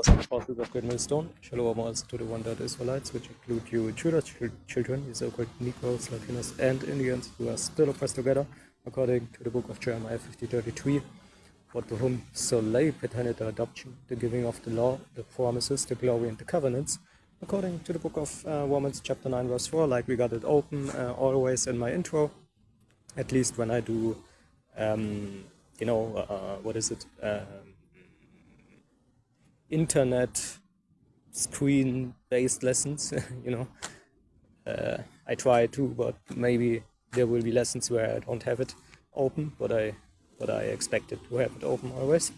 brothers and apostles of Great Millstone. Shalom also to the Wondered Israelites, which include you Judah children, you so-called Negroes, Latinos, and Indians who are still oppressed together, according to the book of Jeremiah 50:33. But to whom solely pertained the adoption, the giving of the law, the promises, the glory, and the covenants, according to the book of Romans chapter 9 verse 4, like we got it open always in my intro, at least when I do, internet screen-based lessons, I try to, but maybe there will be lessons where I don't have it open, but I expect it to have it open always,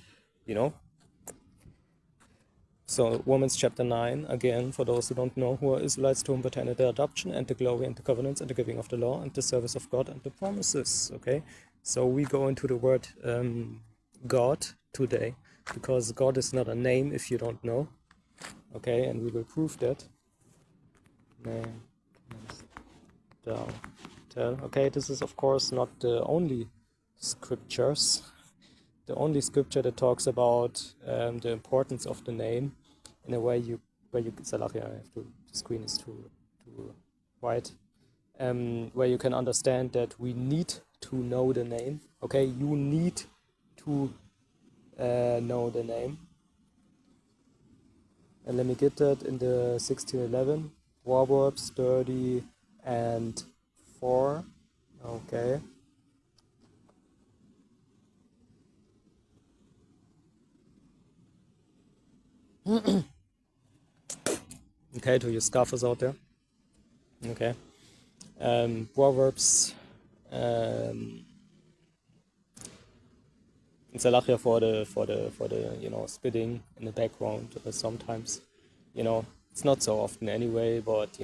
So Romans chapter 9, again, for those who don't know, who are Israelites to whom pertained the adoption and the glory and the covenants and the giving of the law and the service of God and the promises, okay? So we go into the word God today, because God is not a name if you don't know, okay? And we will prove that. Name, tell. Okay, this is of course not the only scriptures. The only scripture that talks about the importance of the name in a way Salahia, the screen is too wide, where you can understand that we need to know the name. Okay, you need to know the name. And let me get that in the 1611, Proverbs 30 and 4. Okay. Okay, to your scoffers out there. Okay. Proverbs. Salahia for the spitting in the background sometimes. It's not so often anyway, but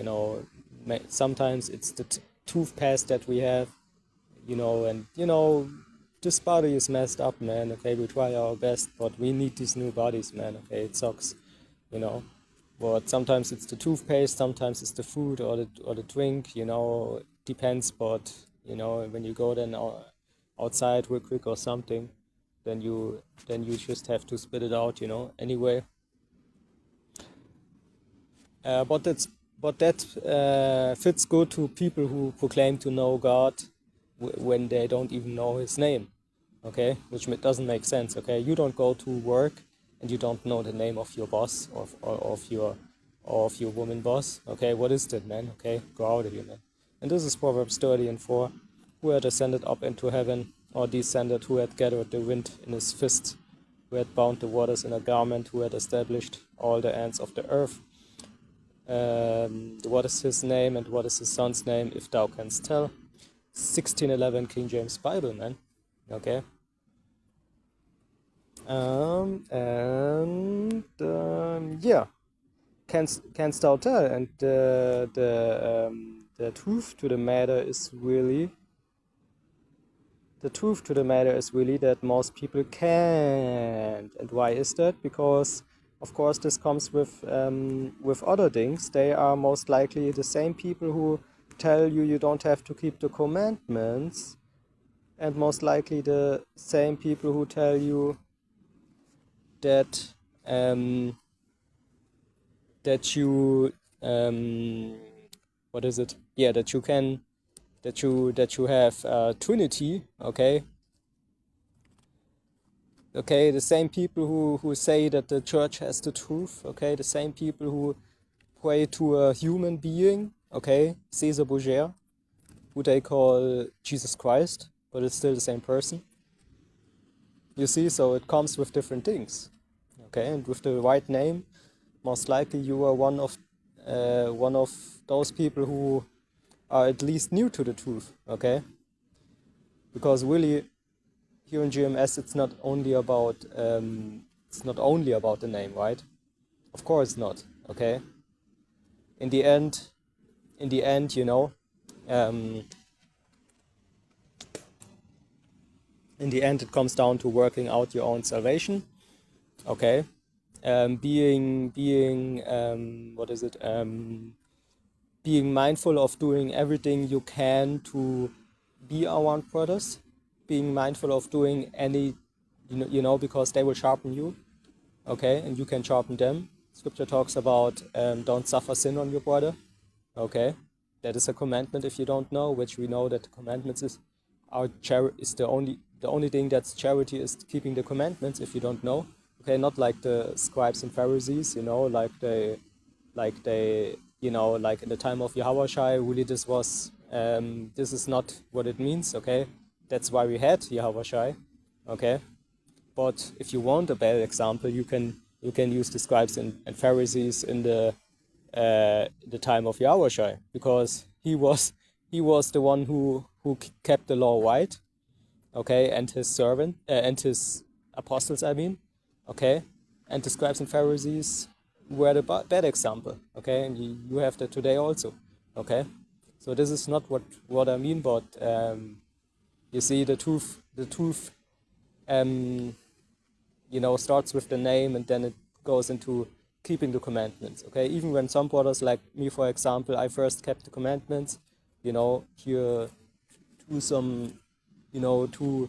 sometimes it's the toothpaste that we have, and this body is messed up, man. Okay, we try our best, but we need these new bodies, man. Okay, it sucks, but sometimes it's the toothpaste, sometimes it's the food or the drink, depends. But when you go then outside real quick or something, then you just have to spit it out, anyway. But that fits good to people who proclaim to know God when they don't even know His name, okay? Which doesn't make sense, okay? You don't go to work and you don't know the name of your boss or of your woman boss, okay? What is that, man? Okay, go out of here, man. And this is Proverbs 30 and 4. Who had ascended up into heaven, or descended, who had gathered the wind in his fist, who had bound the waters in a garment, who had established all the ends of the earth. What is his name and what is his son's name, if thou canst tell? 1611 King James Bible, man. Okay. Yeah. Canst thou tell? And the truth to the matter is really. The truth to the matter is really that most people can't. And why is that? Because, of course, this comes with other things. They are most likely the same people who tell you don't have to keep the commandments, and most likely the same people who tell you that you what is it? Yeah, that you can. That you have Trinity, okay? Okay, the same people who say that the church has the truth, okay? The same people who pray to a human being, okay? Caesar Borgia, who they call Jesus Christ, but it's still the same person. You see, so it comes with different things, okay? And with the right name, most likely you are one of those people who are at least new to the truth, okay? Because really, here in GMS, it's not only about the name, right? Of course not, okay? In the end, in the end, it comes down to working out your own salvation, okay? Being mindful of doing everything you can to be around brothers, being mindful of doing any, because they will sharpen you, okay, and you can sharpen them. Scripture talks about don't suffer sin on your brother, okay. That is a commandment if you don't know, which we know that the commandments is the only thing that's charity is keeping the commandments if you don't know. Okay, not like the scribes and Pharisees, you know, like they, you know, like in the time of Yahushua, really this is not what it means, okay? That's why we had Yahushua, okay? But if you want a bad example, you can use the scribes and Pharisees in the time of Yahushua, because he was the one who kept the law right, okay, and his apostles, I mean, okay, and the scribes and Pharisees were the bad example, okay, and you have that today also, okay. So this is not what I mean, but you see the truth, you know, starts with the name and then it goes into keeping the commandments, okay. Even when some brothers like me, for example, I first kept the commandments, you know, here to some, you know, to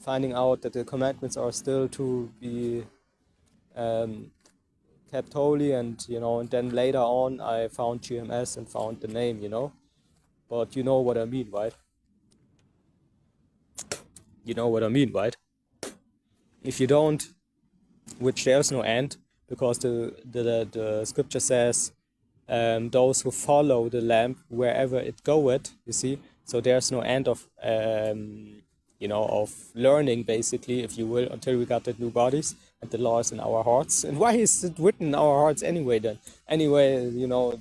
finding out that the commandments are still to be kept holy, and you know, and then later on I found GMS and found the name, you know. But you know what I mean, right? You know what I mean, right? If you don't, which there's no end, because the scripture says those who follow the lamp wherever it goeth, you see. So there's no end of you know, of learning, basically, if you will, until we got the new bodies and the law is in our hearts. And why is it written in our hearts anyway then? Anyway, you know,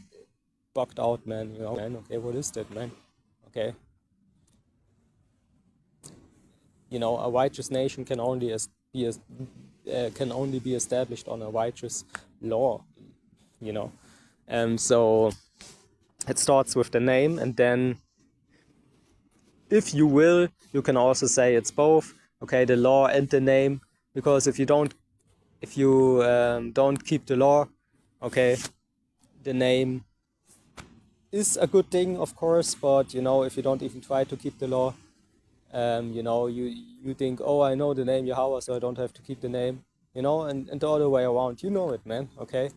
bugged out, man, you know, man, okay, what is that, man? Okay. You know, a righteous nation can only be established on a righteous law, you know. So it starts with the name, and then, if you will, you can also say it's both, okay, the law and the name, because if you don't keep the law, okay, the name is a good thing, of course, but you know, if you don't even try to keep the law, you know, you think, oh, I know the name Yahweh, so I don't have to keep the name, you know, and the other way around, you know it, man, okay.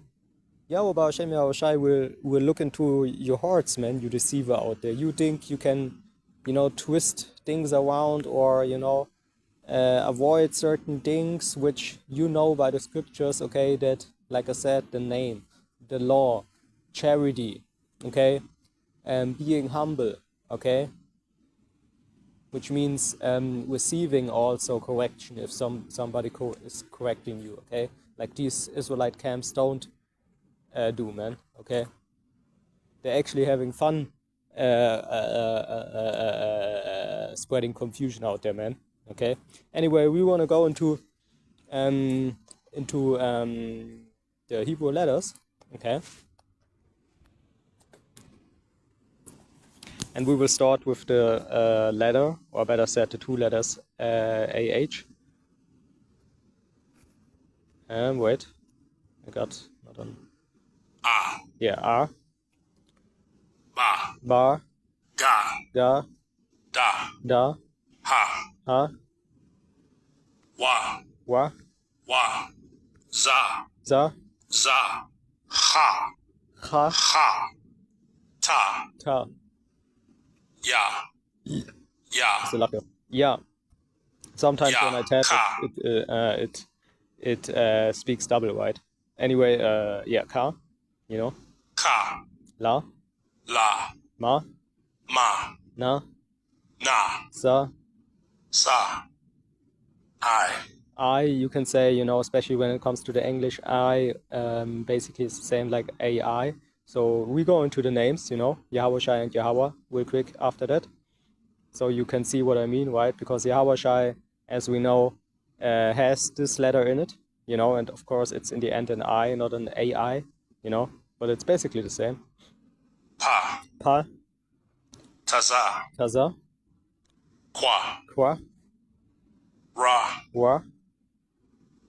Yahweh Ba'Shem Yahushai will look into your hearts, man, you deceiver out there. You think you can, you know, twist things around, or, you know, avoid certain things which you know by the scriptures, okay, that, like I said, the name, the law, charity, okay, being humble, okay, which means receiving also correction if somebody is correcting you, okay, like these Israelite camps don't do, man, okay. They're actually having fun spreading confusion out there, man, okay. Anyway, we want to go into the Hebrew letters, okay, and we will start with the letter, or better said, the two letters AH. Wait, I got not on. A. Yeah, A. Ba. Ba. Ga. Ga. Da. Da. Ha. Ha. Wa. Wa. Wa. Za. Za. Za. Ha. Ha. Ha. Ta. Ta. Ya. Ya. So like, yeah. Sometimes Ja, when I tap Ka. it speaks double, right? Anyway, yeah, Ka, you know, Ka. La, La. Ma, Ma. Na, Na. Sa, Sa. I. you can say, you know, especially when it comes to the English, I basically is the same like AI. So we go into the names, you know, Yahushai and Yahweh real quick after that. So you can see what I mean, right? Because Yahushai, as we know, has this letter in it, you know, and of course it's in the end an I, not an AI, you know, but it's basically the same. Pa. Pa, Taza. Taza, Kwa. Kwa, Ra. Wa,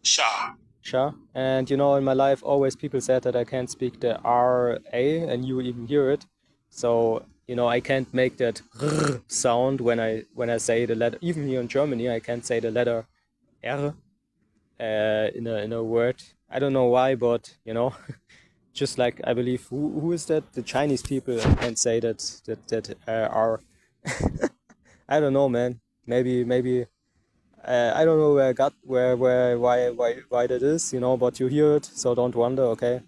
Sha. Sha. And you know, in my life, always people said that I can't speak the RA, and you even hear it. So, you know, I can't make that R sound when I say the letter. Even here in Germany, I can't say the letter R. in a word. I don't know why, but you know, just like I believe who is that? The Chinese people can say that are I don't know, man. Maybe I don't know where I got where why that is, you know. But you hear it, so don't wonder, okay?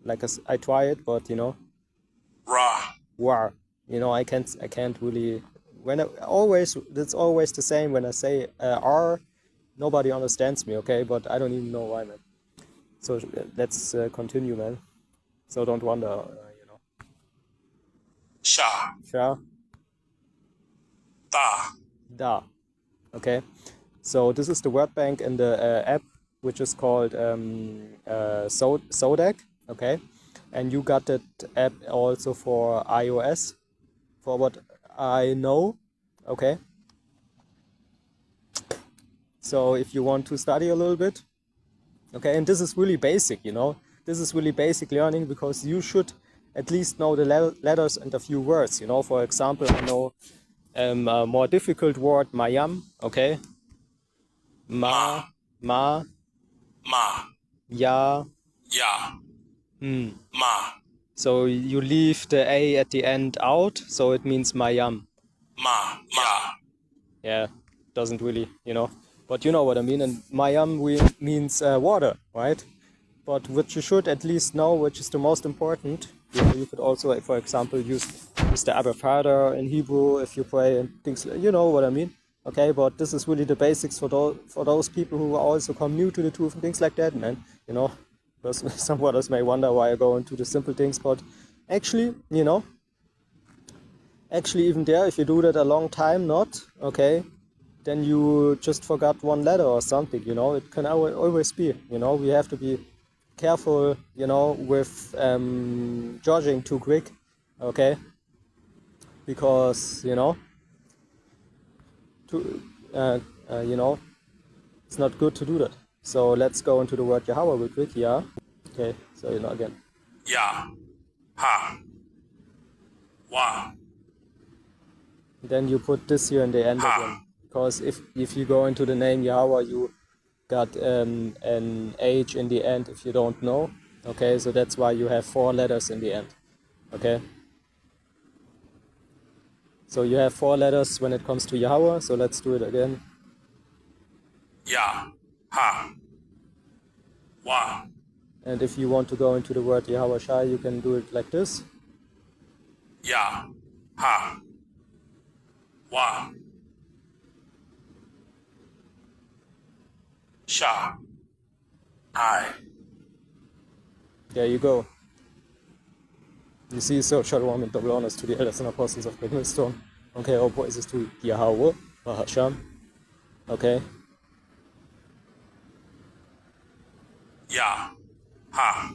Like I try it, but you know, Ra. war. You know, I can't really. When always it's always the same when I say R, nobody understands me, okay? But I don't even know why, man. So let's continue, man. So don't wonder, you know. Sha. Sure. Tha. Da. Okay. So this is the word bank in the app, which is called Sodac. Okay. And you got that app also for iOS, for what I know. Okay. So if you want to study a little bit, okay, and this is really basic, you know. This is really basic learning because you should at least know the letters and a few words, you know. For example, I know a more difficult word, mayam, okay? Ma. Ma, Ma. ya, Ya. hmm. Ma. So you leave the A at the end out, so it means mayam. Ma. Ya. Yeah, doesn't really, you know. But you know what I mean. And mayam means water, right? But what you should at least know, which is the most important, you know, you could also, for example, use the Abba Father in Hebrew if you pray and things, you know what I mean. Okay, but this is really the basics for those people who also come new to the truth and things like that, man. You know, because some others may wonder why I go into the simple things, but actually, you know, actually even there, if you do that a long time, not okay, then you just forgot one letter or something. You know, it can always be. You know, we have to be careful, you know, with judging too quick, okay? Because you know, to you know, it's not good to do that. So let's go into the word Yahweh real quick. Yeah. Okay. So you know again. Ya. Ha. Wa. Then you put this here in the end Ha. again, because if you go into the name Yahweh, you got an H in the end if you don't know. Okay, so that's why you have 4 letters in the end. Okay. So you have 4 letters when it comes to Yahweh. So let's do it again. Ya. Ha. Wa. And if you want to go into the word Yahweh Shai, you can do it like this. Ya. Ha. Wa. Sha. I. There you go. You see, so Shalom and double honors to the elders and apostles of Great Millstone. Okay, all praises to Yahweh, Bahasham. Okay, Ya. Ha.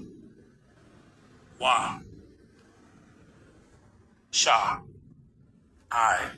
Wa. Sha. I.